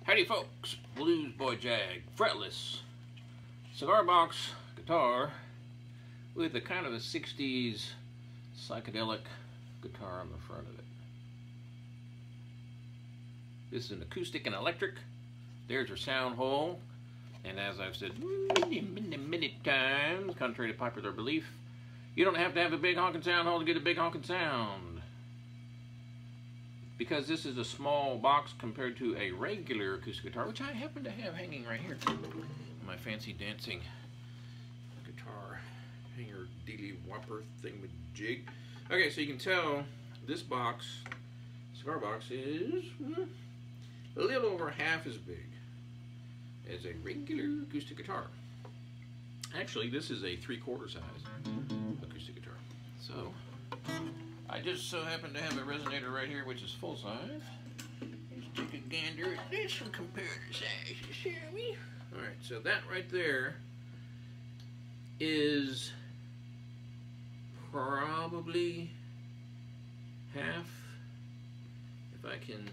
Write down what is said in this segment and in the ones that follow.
Howdy folks, Bluesboy Jag, fretless cigar box guitar with a kind of a 60s psychedelic guitar on the front of it. This is an acoustic and electric. There's your sound hole, and as I've said many times, contrary to popular belief, you don't have to have a big honking sound hole to get a big honking sound. Because this is a small box compared to a regular acoustic guitar, which I happen to have hanging right here. My fancy dancing guitar hanger dealy whopper thing with jig. Okay, so you can tell this box, cigar box, is a little over half as big as a regular acoustic guitar. Actually, this is a 3/4 size acoustic guitar. So I just so happen to have a resonator right here, which is full size. Let's take a gander at this and compare the sizes, shall we? Alright, so that right there is probably half, if I can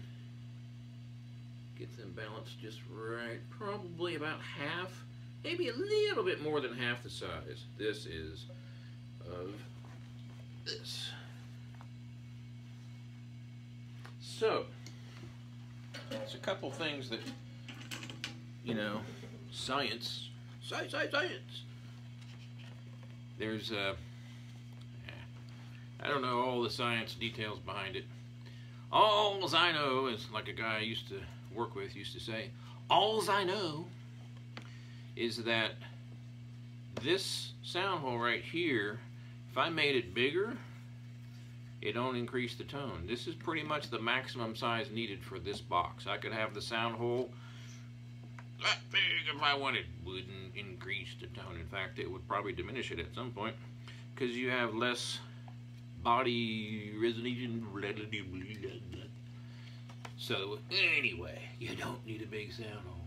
get them balanced just right, probably about half, maybe a little bit more than half the size this is of this. So, there's a couple things that, you know, science. There's, I don't know all the science details behind it. Alls I know is, like a guy I used to work with used to say, alls I know is that this sound hole right here, if I made it bigger, it don't increase the tone. This is pretty much the maximum size needed for this box. I could have the sound hole that big if I wanted. Wouldn't increase the tone. In fact, it would probably diminish it at some point because you have less body resonation. So anyway, you don't need a big sound hole.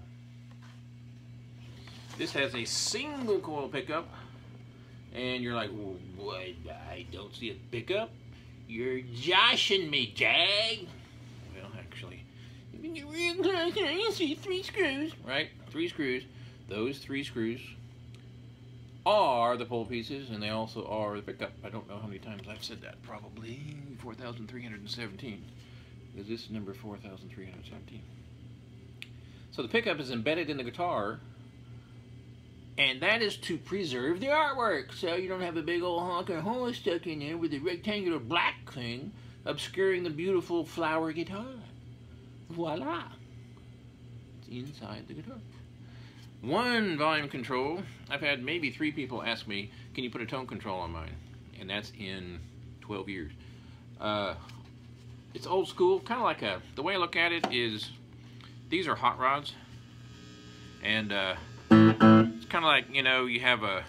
This has a single coil pickup, and you're like, well, what? I don't see a pickup. You're joshing me, Jag. Well, actually, if you get real close, you see 3 screws, right? 3 screws. Those 3 screws are the pull pieces, and they also are the pickup. I don't know how many times I've said that. Probably 4,317. Because this is number 4,317. So the pickup is embedded in the guitar, and that is to preserve the artwork, so you don't have a big old honking hole stuck in there with a rectangular black thing obscuring the beautiful flower guitar. Voila! It's inside the guitar. One volume control. I've had maybe 3 people ask me, can you put a tone control on mine? And that's in 12 years. It's old school, kind of like the way I look at it is, these are hot rods, and it's kind of like, you know, you have a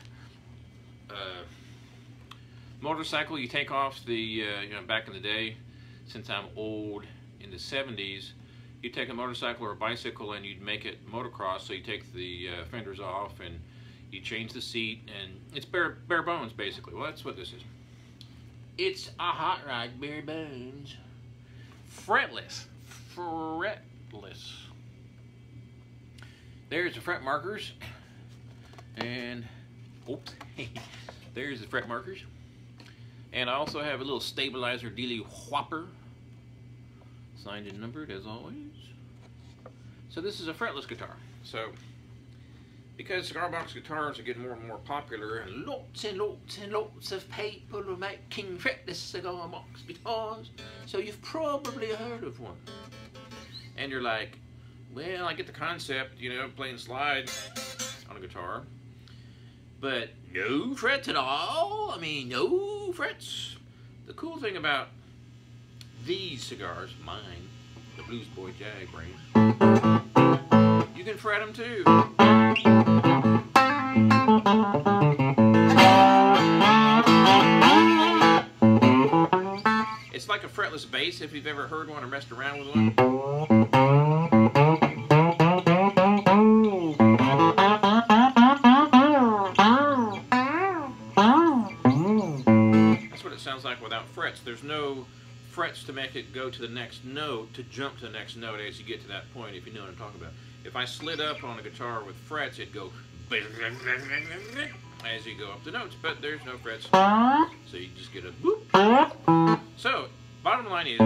motorcycle, you take off the, you know, back in the day, since I'm old, in the 70s, you take a motorcycle or a bicycle and you'd make it motocross, so you take the fenders off and you change the seat, and it's bare bones, basically. Well, that's what this is. It's a hot rod, bare bones. Fretless. There's the fret markers. And oops, there's the fret markers. And I also have a little stabilizer dealy whopper, signed and numbered as always. So this is a fretless guitar. So because cigar box guitars are getting more and more popular, and lots of people are making fretless cigar box guitars, so you've probably heard of one. And you're like, well, I get the concept, you know, playing slide on a guitar, but no frets at all. I mean, no frets. The cool thing about these cigars, mine, the Bluesboy Jag brand, you can fret them too. It's like a fretless bass, if you've ever heard one or messed around with one. That's what it sounds like without frets. There's no frets to make it go to the next note, to jump to the next note as you get to that point, if you know what I'm talking about. If I slid up on a guitar with frets, it'd go as you go up the notes, but there's no frets, so you just get a boop. So, bottom line is,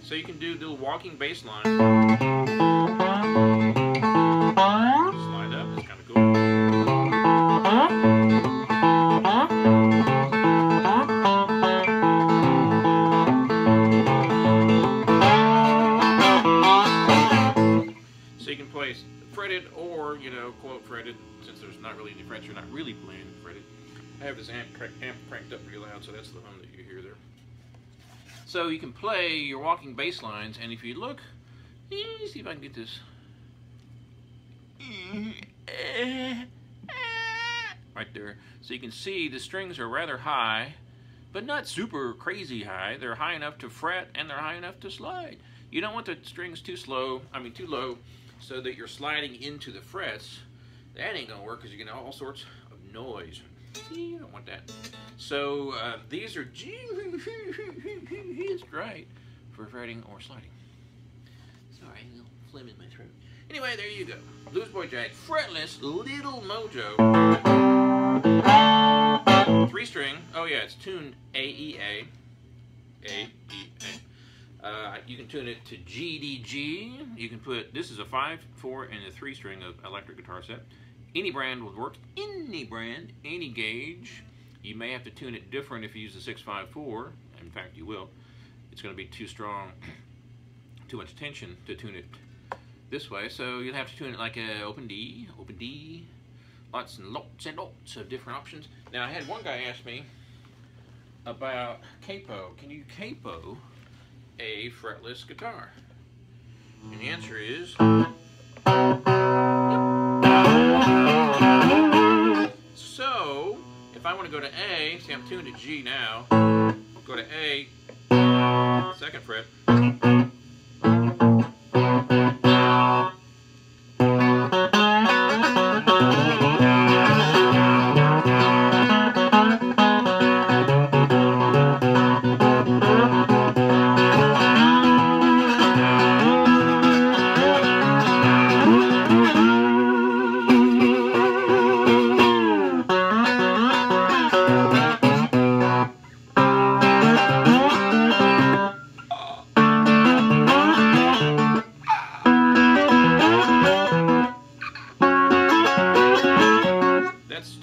so you can do the walking bass line. Slide up, it's kind of cool. So you can play fretted or, you know, quote fretted, since there's not really any frets, you're not really playing fretted. I have this amp cranked up pretty loud, so that's the hum that you hear there. So you can play your walking bass lines, and if you look, see if I can get this right there. So you can see the strings are rather high, but not super crazy high. They're high enough to fret, and they're high enough to slide. You don't want the strings too low, so that you're sliding into the frets. That ain't gonna work because you get all sorts of noise. See, you don't want that. So these are just right for fretting or sliding. Sorry, a little phlegm in my throat. Anyway, there you go. Bluesboy Jag, fretless Little Mojo. 3-string. Oh yeah, it's tuned A-E-A. A-E-A. You can tune it to G-D-G. You can put, this is a 5, 4, and a 3-string of electric guitar set. Any brand would work. Any brand, any gauge. You may have to tune it different if you use the 654. In fact, you will. It's going to be too strong, too much tension to tune it this way. So you'll have to tune it like a open D, lots and lots and lots of different options. Now, I had one guy ask me about capo. Can you capo a fretless guitar? And the answer is so, if I want to go to A, see I'm tuned to G now, go to A, 2nd fret,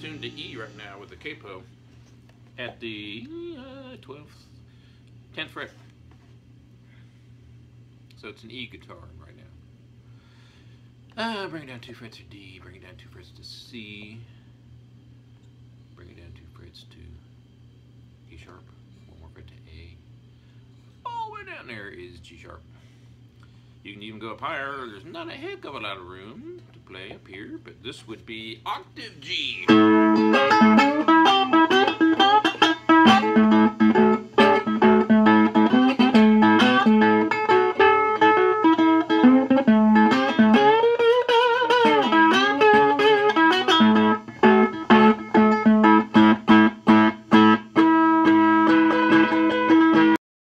tuned to E right now with the capo at the 10th fret. So it's an E guitar right now. Bring it down 2 frets to D, bring it down 2 frets to C, bring it down 2 frets to E sharp, 1 more fret to A. All the way down there is G sharp. You can even go up higher. There's not a heck of a lot of room to play up here, but this would be octave G.